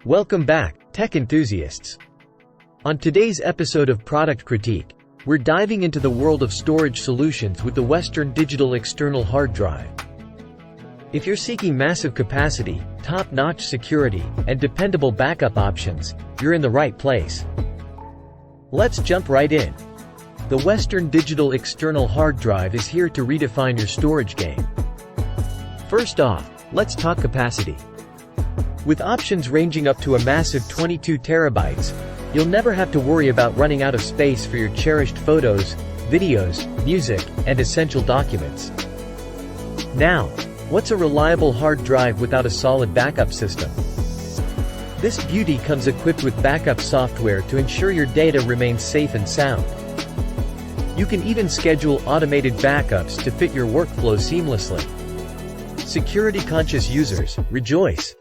Welcome back, tech enthusiasts. On today's episode of Product Critique, we're diving into the world of storage solutions with the Western Digital External Hard Drive. If you're seeking massive capacity, top-notch security, and dependable backup options, you're in the right place. Let's jump right in. The Western Digital External Hard Drive is here to redefine your storage game. First off, let's talk capacity. With options ranging up to a massive 22 terabytes, you'll never have to worry about running out of space for your cherished photos, videos, music, and essential documents. Now, what's a reliable hard drive without a solid backup system? This beauty comes equipped with backup software to ensure your data remains safe and sound. You can even schedule automated backups to fit your workflow seamlessly. Security-conscious users, rejoice!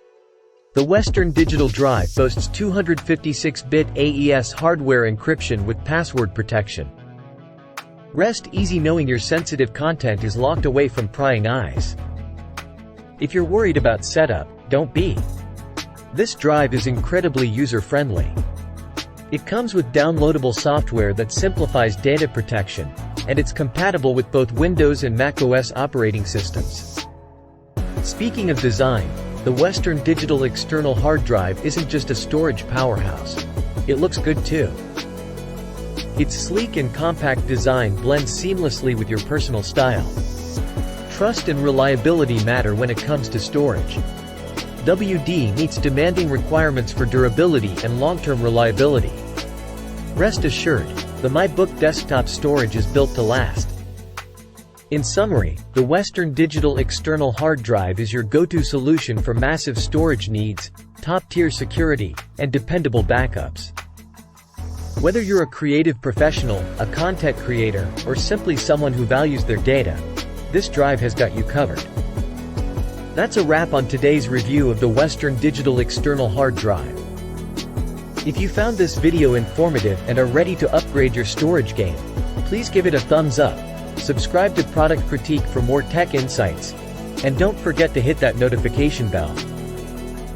The Western Digital Drive boasts 256-bit AES hardware encryption with password protection. Rest easy knowing your sensitive content is locked away from prying eyes. If you're worried about setup, don't be. This drive is incredibly user-friendly. It comes with downloadable software that simplifies data protection, and it's compatible with both Windows and macOS operating systems. Speaking of design, the Western Digital External Hard Drive isn't just a storage powerhouse. It looks good too. Its sleek and compact design blends seamlessly with your personal style. Trust and reliability matter when it comes to storage. WD meets demanding requirements for durability and long-term reliability. Rest assured, the MyBook desktop storage is built to last. In summary, the Western Digital External Hard Drive is your go-to solution for massive storage needs, top-tier security, and dependable backups. Whether you're a creative professional, a content creator, or simply someone who values their data, this drive has got you covered. That's a wrap on today's review of the Western Digital External Hard Drive. If you found this video informative and are ready to upgrade your storage game, please give it a thumbs up. Subscribe to Product Critique for more tech insights, and don't forget to hit that notification bell.